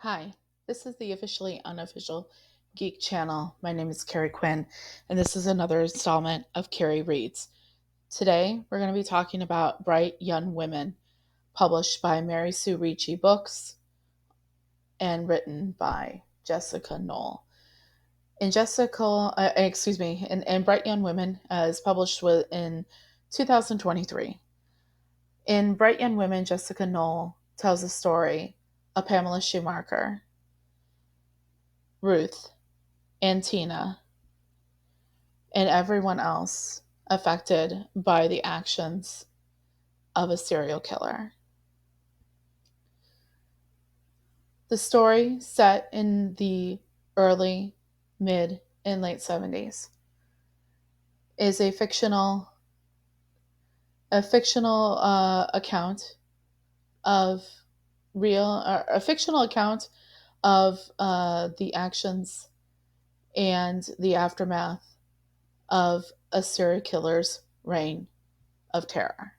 Hi, this is the officially unofficial Geek channel. My name is Carrie Quinn, and this is another installment of Carrie Reads. Today, we're going to be talking about Bright Young Women, published by Mary Sue Ricci Books and written by Jessica Knoll. In Bright Young Women is published in 2023. In Bright Young Women, Jessica Knoll tells the story of Pamela Schumacher, Ruth, and Tina, and everyone else affected by the actions of a serial killer. The story, set in the early, mid, and late 70s, is a fictional account of a fictional account of the actions and the aftermath of a serial killer's reign of terror.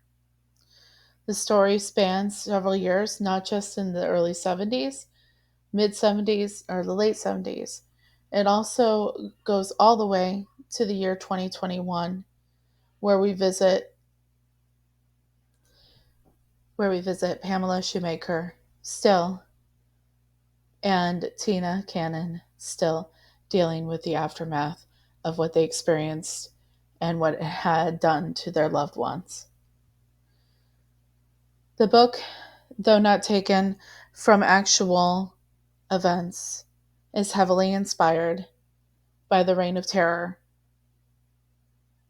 The story spans several years, not just in the early 70s, mid 70s, or the late 70s. It also goes all the way to the year 2021, where we visit Pamela Shoemaker still, and Tina Cannon still dealing with the aftermath of what they experienced and what it had done to their loved ones. The book, though not taken from actual events, is heavily inspired by the reign of terror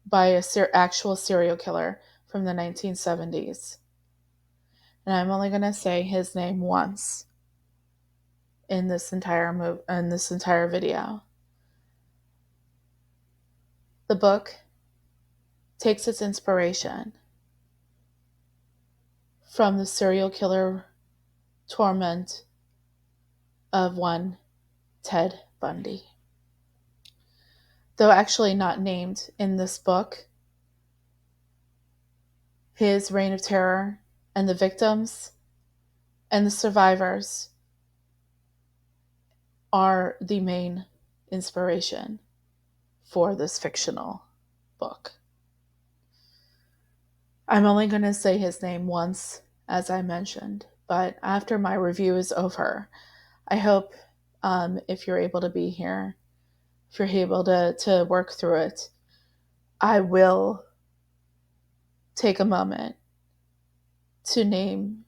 by a actual serial killer from the 1970s. And I'm only going to say his name once in this entire video. The book takes its inspiration from the serial killer torment of one Ted Bundy. Though actually not named in this book, his reign of terror and the victims and the survivors are the main inspiration for this fictional book. I'm only going to say his name once, as I mentioned, but after my review is over, I hope if you're able to be here, if you're able to work through it, I will take a moment to name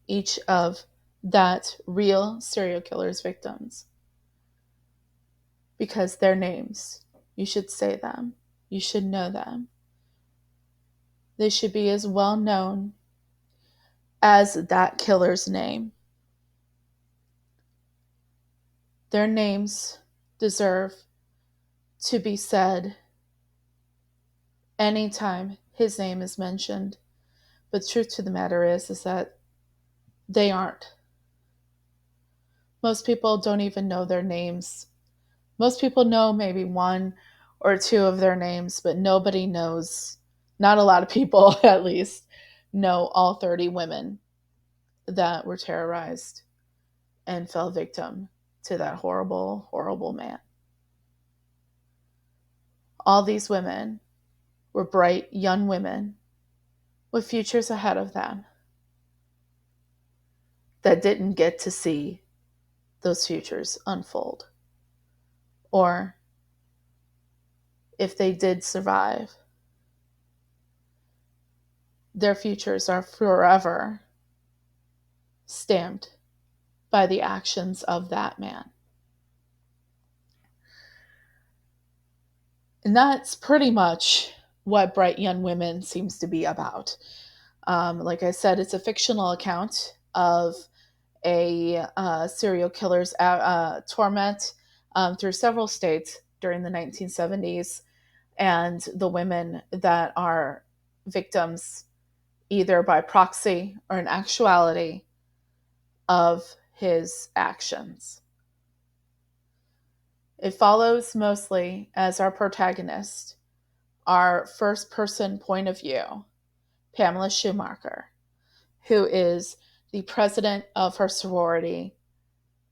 each of that real serial killer's victims. Because their names, you should say them, you should know them. They should be as well known as that killer's name. Their names deserve to be said anytime his name is mentioned. But the truth to the matter is that they aren't. Most people don't even know their names. Most people know maybe one or two of their names, but nobody knows, not a lot of people at least, know all 30 women that were terrorized and fell victim to that horrible, horrible man. All these women were bright, young women with futures ahead of them that didn't get to see those futures unfold. Or if they did survive, their futures are forever stamped by the actions of that man. And that's pretty much what Bright Young Women seems to be about. Like I said, it's a fictional account of a serial killer's torment through several states during the 1970s, and the women that are victims, either by proxy or in actuality, of his actions. It follows mostly as our protagonist, our first person point of view, Pamela Schumacher, who is the president of her sorority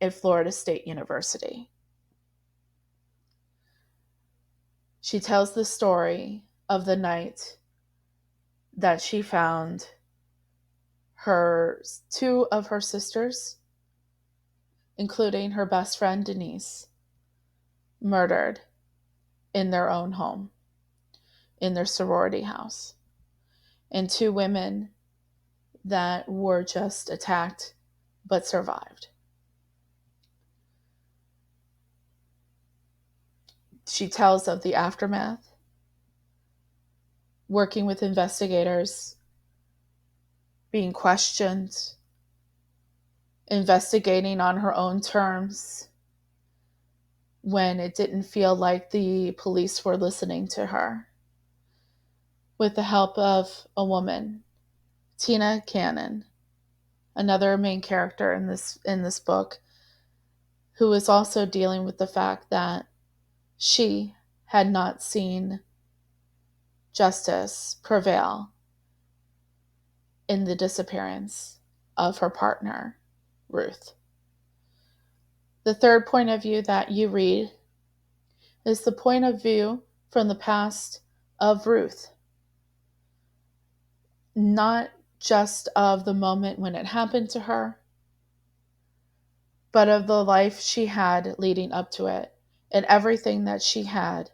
at Florida State University. She tells the story of the night that she found two of her sisters, including her best friend Denise, murdered in their own home, in their sorority house, and two women that were just attacked but survived. She tells of the aftermath, working with investigators, being questioned, investigating on her own terms when it didn't feel like the police were listening to her. With the help of a woman, Tina Cannon, another main character in this book, who is also dealing with the fact that she had not seen justice prevail in the disappearance of her partner, Ruth. The third point of view that you read is the point of view from the past of Ruth. Not just of the moment when it happened to her, but of the life she had leading up to it and everything that she had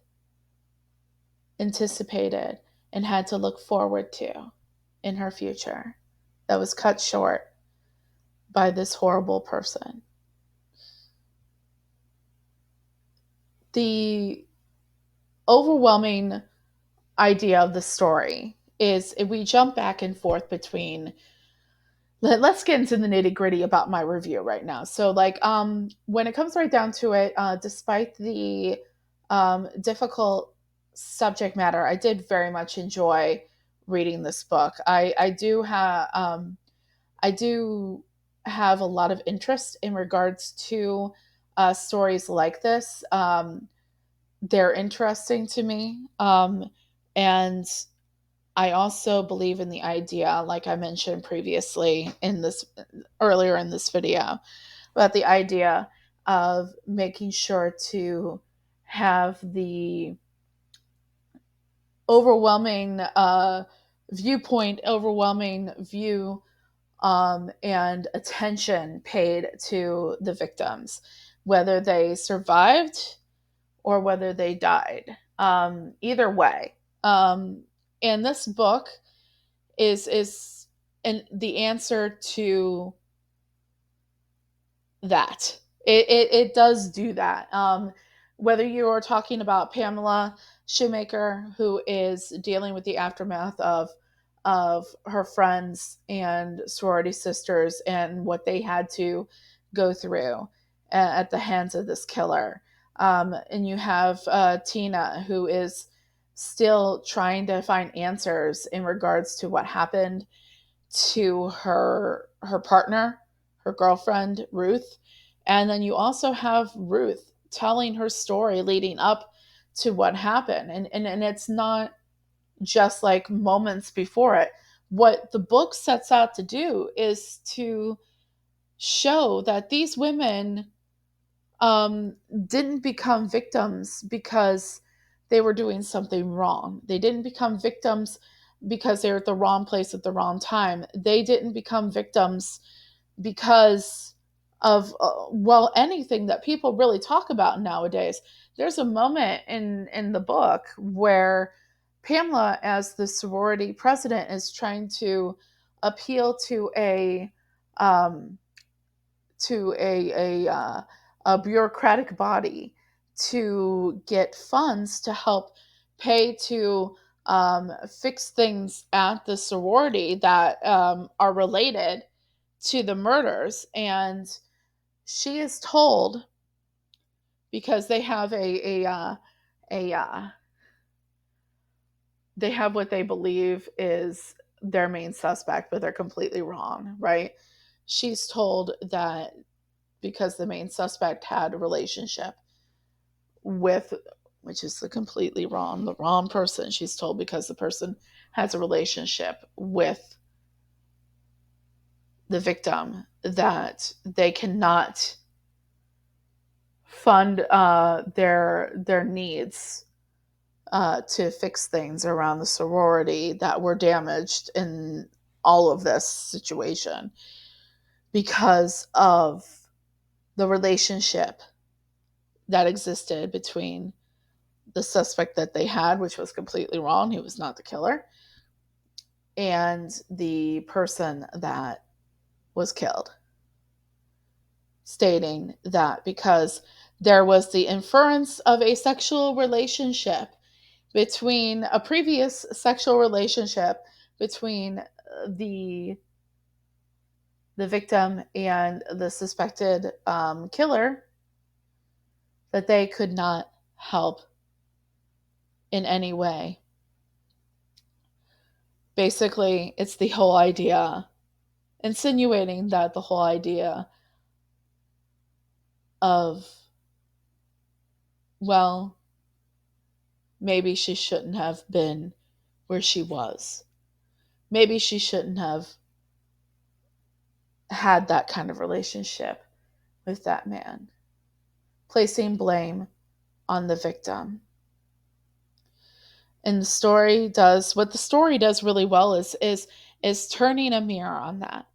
anticipated and had to look forward to in her future that was cut short by this horrible person. The overwhelming idea of the story is if we jump back and forth between, let's get into the nitty gritty about my review right now. So when it comes right down to it, despite the difficult subject matter, I did very much enjoy reading this book. I do have a lot of interest in regards to stories like this. They're interesting to me. And I also believe in the idea, like I mentioned previously earlier in this video, about the idea of making sure to have the overwhelming overwhelming view and attention paid to the victims, whether they survived or whether they died. Either way. And this book is the answer to that. It does do that. Whether you are talking about Pamela Shoemaker, who is dealing with the aftermath of her friends and sorority sisters and what they had to go through at the hands of this killer. And you have Tina, who is still trying to find answers in regards to what happened to her partner, her girlfriend, Ruth. And then you also have Ruth telling her story leading up to what happened. And it's not just like moments before it. What the book sets out to do is to show that these women didn't become victims because they were doing something wrong. They didn't become victims because they were at the wrong place at the wrong time. They didn't become victims because of, anything that people really talk about nowadays. There's a moment in the book where Pamela, as the sorority president, is trying to appeal to um, a bureaucratic body to get funds to help pay to fix things at the sorority that are related to the murders. And she is told, because they have a they have what they believe is their main suspect, but they're completely wrong, right? She's told that because the main suspect had a relationship with, which is the wrong person. She's told because the person has a relationship with the victim that they cannot fund their needs to fix things around the sorority that were damaged in all of this situation because of the relationship that existed between the suspect that they had, which was completely wrong. He was not the killer, and the person that was killed, stating that because there was the inference of a sexual relationship between a previous sexual relationship between the the victim and the suspected killer, that they could not help in any way. Basically, it's the whole idea, insinuating that the whole idea of, well, maybe she shouldn't have been where she was. Maybe she shouldn't have had that kind of relationship with that man. Placing blame on the victim. And the story does what the story does really well is turning a mirror on that.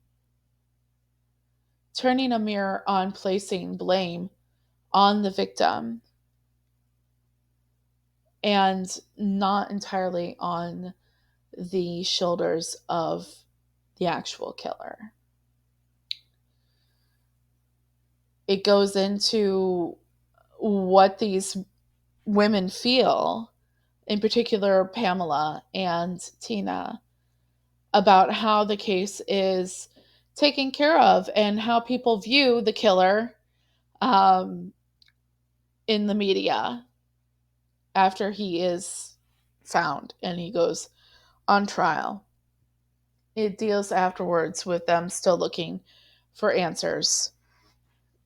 Turning a mirror on placing blame on the victim and not entirely on the shoulders of the actual killer. It goes into what these women feel, in particular Pamela and Tina, about how the case is taken care of and how people view the killer um, in the media after he is found and he goes on trial. It deals afterwards with them still looking for answers,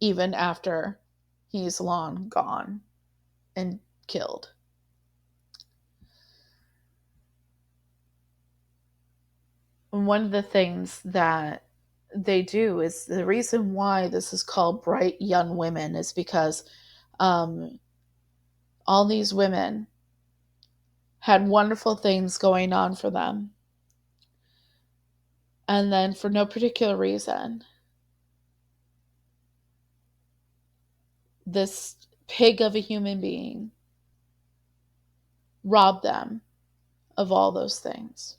even after he's long gone and killed. And one of the things that they do is the reason why this is called Bright Young Women is because um, all these women had wonderful things going on for them. And then, for no particular reason, this pig of a human being robbed them of all those things.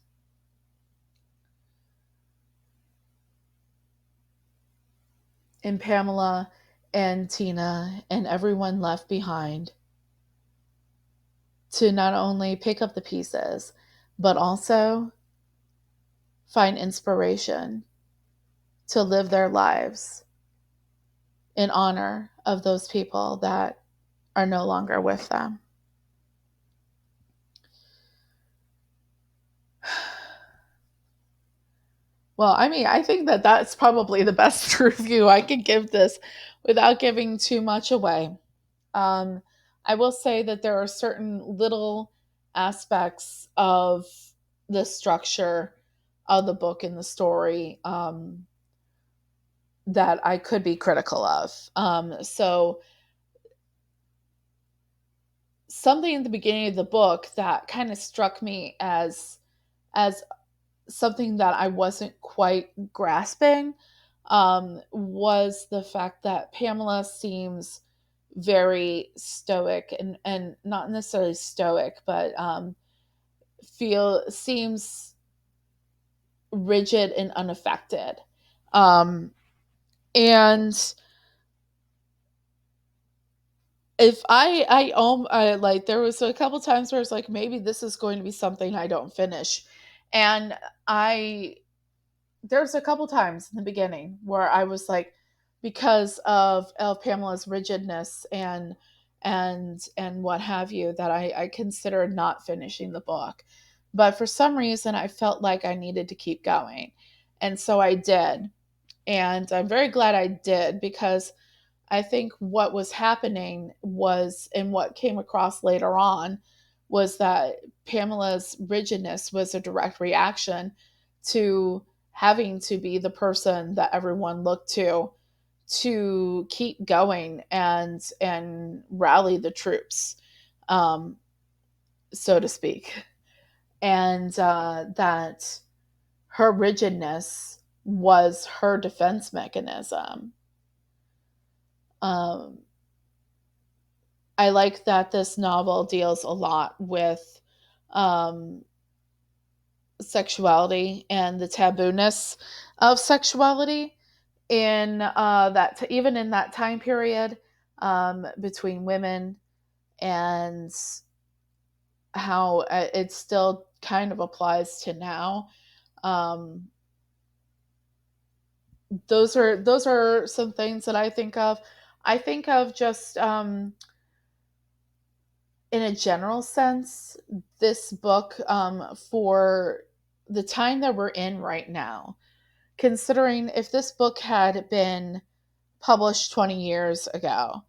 And Pamela and Tina and everyone left behind to not only pick up the pieces, but also find inspiration to live their lives in honor of those people that are no longer with them. Well, I mean, I think that that's probably the best review I could give this without giving too much away. Um, I will say that there are certain little aspects of the structure of the book and the story that I could be critical of. So, something in the beginning of the book that kind of struck me as something that I wasn't quite grasping was the fact that Pamela seems very stoic and not necessarily stoic, but seems rigid and unaffected. And if I like, there was a couple times where it's like, maybe this is going to be something I don't finish. And I there's a couple times in the beginning where I was like, because of Pamela's rigidness and what have you, that I considered not finishing the book. But for some reason I felt like I needed to keep going. And so I did. And I'm very glad I did, because I think what was happening was, and what came across later on, was that Pamela's rigidness was a direct reaction to having to be the person that everyone looked to keep going and rally the troops, um, so to speak, and that her rigidness was her defense mechanism. Um, I like that this novel deals a lot with um, sexuality and the tabooness of sexuality in even in that time period, between women, and how it still kind of applies to now. Um, those are some things that I think of. I think of just in a general sense, this book, for the time that we're in right now. Considering if this book had been published 20 years ago,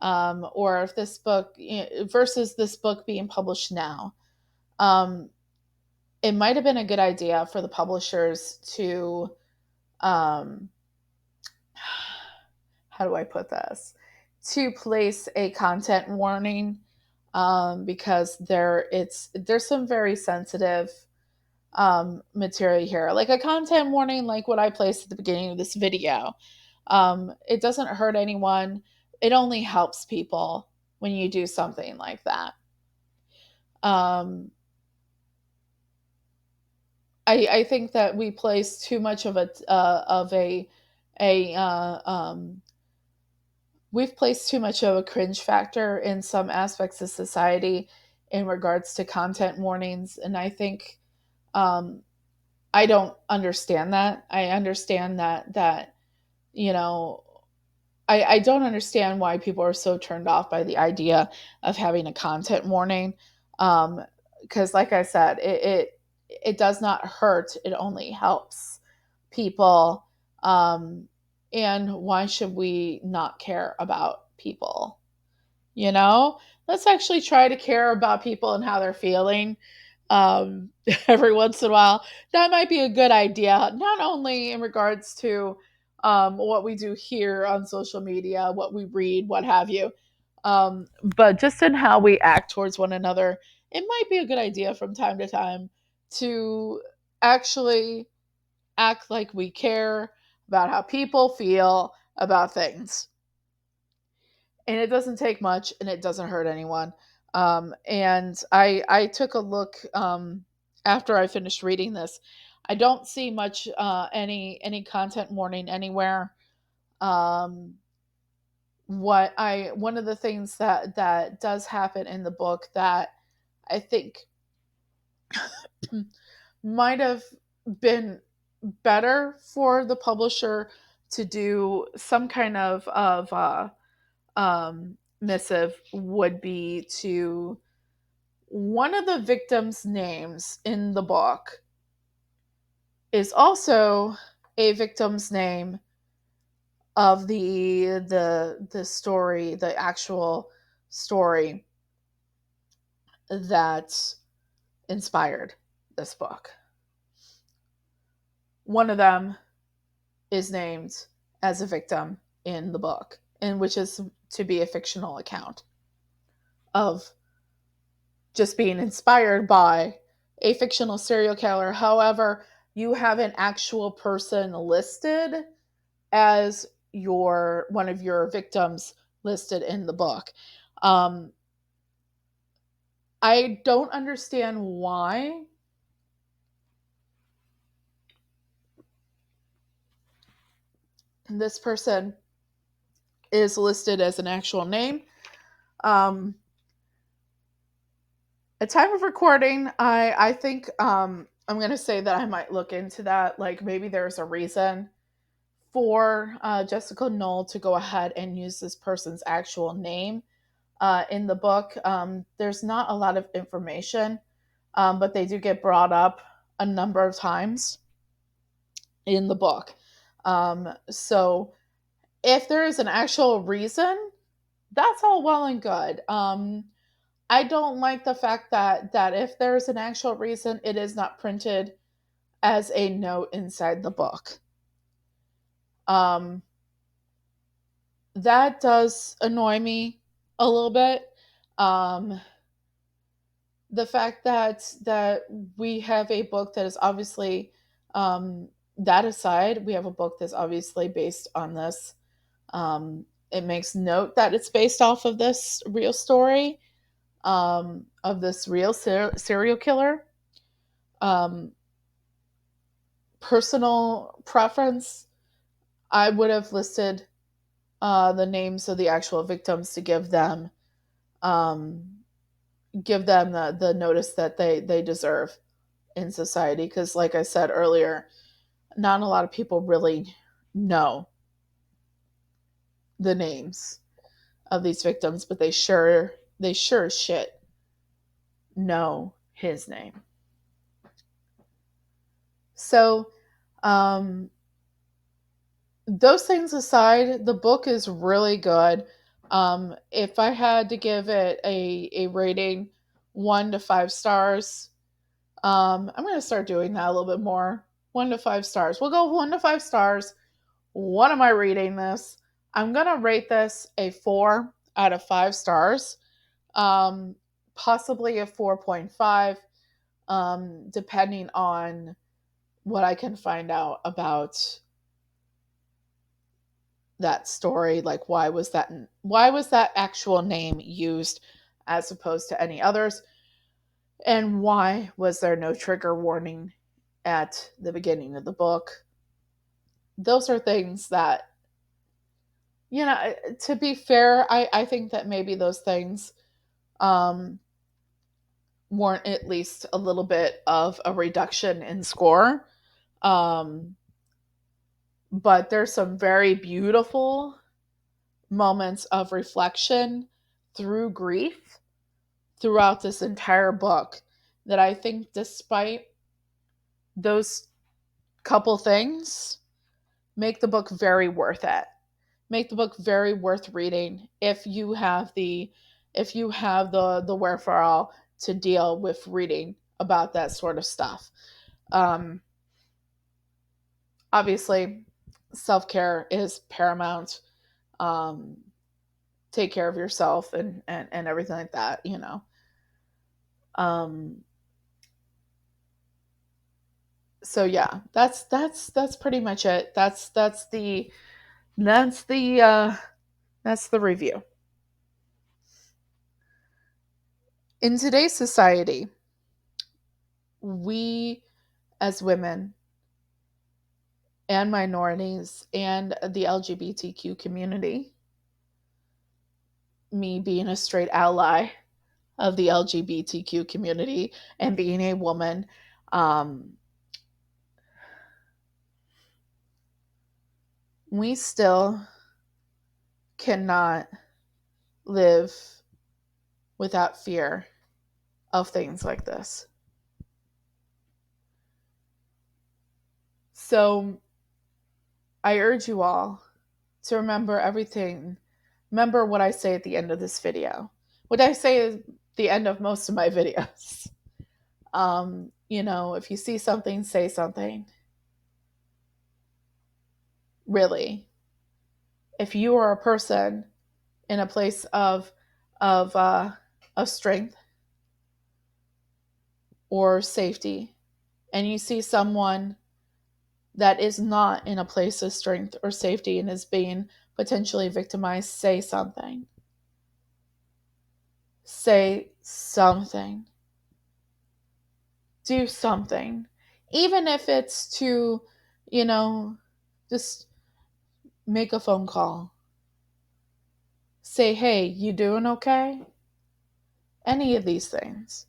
or if this book, versus this book being published now, um, it might have been a good idea for the publishers to, um, how do I put this, to place a content warning, because there's some very sensitive material here, like a content warning, like what I placed at the beginning of this video. It doesn't hurt anyone. It only helps people when you do something like that. Um, I think that we place too much a we've placed too much of a cringe factor in some aspects of society in regards to content warnings, and I think, um, I don't understand that. I understand that you know I don't understand why people are so turned off by the idea of having a content warning. Because, like I said, it does not hurt; it only helps people. Um, and why should we not care about people? You know, let's actually try to care about people and how they're feeling, um, every once in a while. That might be a good idea, not only in regards to what we do here on social media, what we read, what have you, but just in how we act towards one another. It might be a good idea from time to time to actually act like we care about how people feel about things. And it doesn't take much, and it doesn't hurt anyone. And I took a look, after I finished reading this. I don't see much, any content warning anywhere. Um, what I One of the things that does happen in the book that I think might have been better for the publisher to do some kind of missive would be to, one of the victims' names in the book is also a victim's name of the story, the actual story that inspired this book. One of them is named as a victim in the book, and which is to be a fictional account of just being inspired by a fictional serial killer. However, you have an actual person listed as your one of your victims listed in the book. Um, I don't understand why this person is listed as an actual name. Um, at time of recording, I think, I'm gonna say that I might look into that. Like maybe there's a reason for Jessica Knoll to go ahead and use this person's actual name in the book. There's not a lot of information, but they do get brought up a number of times in the book. So if there is an actual reason, that's all well and good. I don't like the fact that if there's an actual reason, it is not printed as a note inside the book. Um, that does annoy me a little bit. Um, the fact that we have a book that is obviously, that aside, we have a book that's obviously based on this. It makes note that it's based off of this real story, of this real serial killer. Um, Personal preference, I would have listed the names of the actual victims to um, give them the notice that they deserve in society. Because, like I said earlier, not a lot of people really know the names of these victims, but they sure as shit know his name. So, um, those things aside, the book is really good. If I had to give it a rating, 1 to 5 stars, I'm going to start doing that a little bit more. 1 to 5 stars. We'll go 1 to 5 stars. What am I reading this? I'm going to rate this a 4 out of 5 stars, um, possibly a 4.5, depending on what I can find out about that story. Like, why was that actual name used as opposed to any others, and why was there no trigger warning at the beginning of the book? Those are things that, to be fair, I think that maybe those things um warrant at least a little bit of a reduction in score. um but there's some very beautiful moments of reflection through grief throughout this entire book, that I think, despite those couple things, make the book very worth it. Make the book very worth reading if you have the wherewithal to deal with reading about that sort of stuff. Um, Obviously, self-care is paramount. Um, Take care of yourself and everything like that. Um, so yeah, that's pretty much it. That's the review. In today's society, we as women and minorities and the LGBTQ community, me being a straight ally of the LGBTQ community and being a woman, um, we still cannot live without fear of things like this. So I urge you all to remember everything. Remember what I say at the end of this video. What I say is the end of most of my videos. If you see something, say something. Really. If you are a person in a place of uh, of strength or safety, and you see someone that is not in a place of strength or safety and is being potentially victimized, say something. Say something. Do something. Even if it's to, you know, just make a phone call. Say, hey, you doing okay? Any of these things.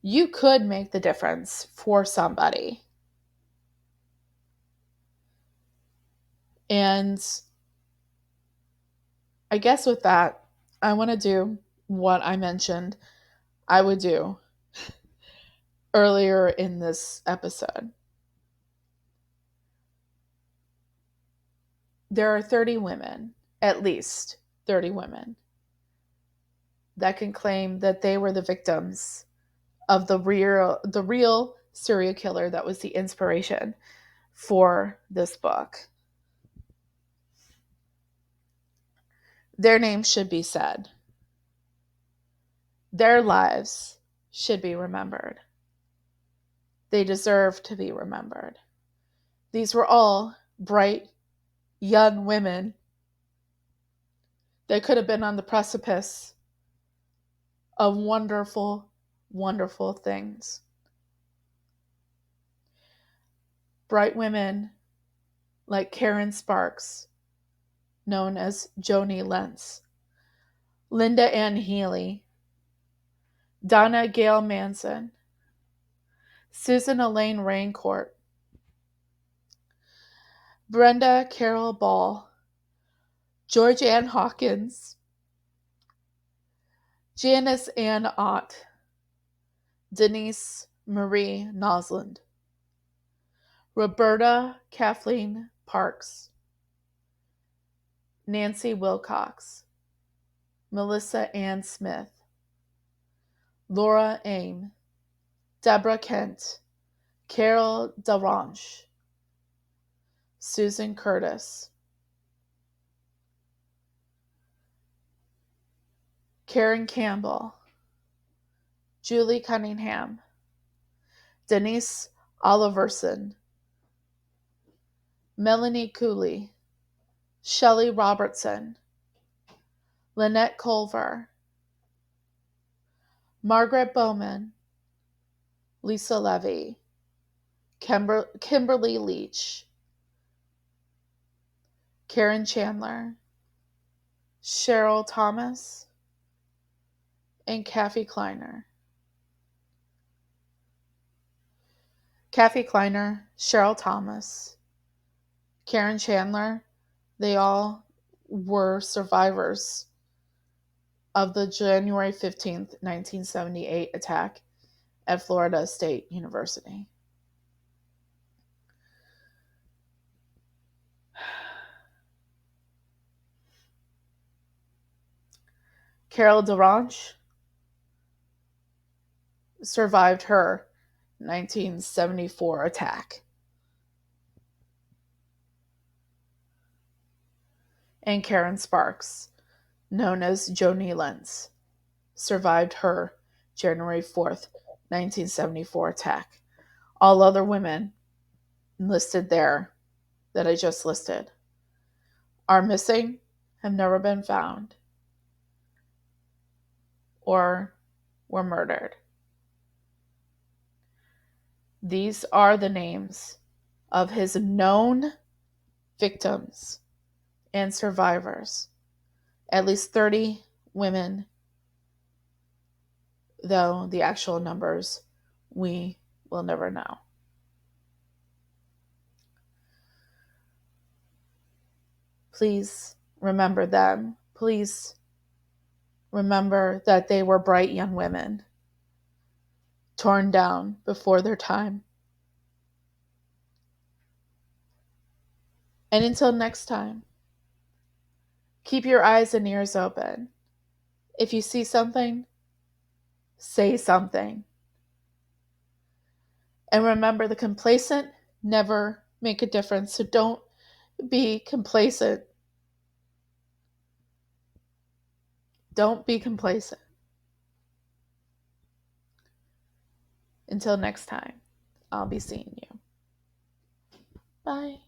You could make the difference for somebody. And I guess with that, I want to do what I mentioned I would do earlier in this episode. There are 30 women, at least 30 women, that can claim that they were the victims of the real serial killer that was the inspiration for this book. Their names should be said. Their lives should be remembered. They deserve to be remembered. These were all bright, young women that could have been on the precipice of wonderful, wonderful things. Bright women like Karen Sparks, known as Joni Lentz, Linda Ann Healy, Donna Gail Manson, Susan Elaine Raincourt, Brenda Carol Ball, George Ann Hawkins, Janice Ann Ott, Denise Marie Nosland, Roberta Kathleen Parks, Nancy Wilcox, Melissa Ann Smith, Laura Aim, Deborah Kent, Carol DeRange, Susan Curtis, Karen Campbell, Julie Cunningham, Denise Oliverson, Melanie Cooley, Shelley Robertson, Lynette Culver, Margaret Bowman, Lisa Levy, Kimberly Leach, Karen Chandler, Cheryl Thomas, and Kathy Kleiner. Kathy Kleiner, Cheryl Thomas, Karen Chandler, they all were survivors of the January 15th, 1978 attack at Florida State University. Carol DeRange survived her 1974 attack. And Karen Sparks, known as Joni Lentz, survived her January 4th, 1974 attack. All other women listed there that I just listed are missing, have never been found, or were murdered. These are the names of his known victims and survivors. At least 30 women, though the actual numbers we will never know. Please remember them. Please remember that they were bright young women, torn down before their time. And until next time, keep your eyes and ears open. If you see something, say something. And remember, the complacent never make a difference. So don't be complacent. Don't be complacent. Until next time, I'll be seeing you. Bye.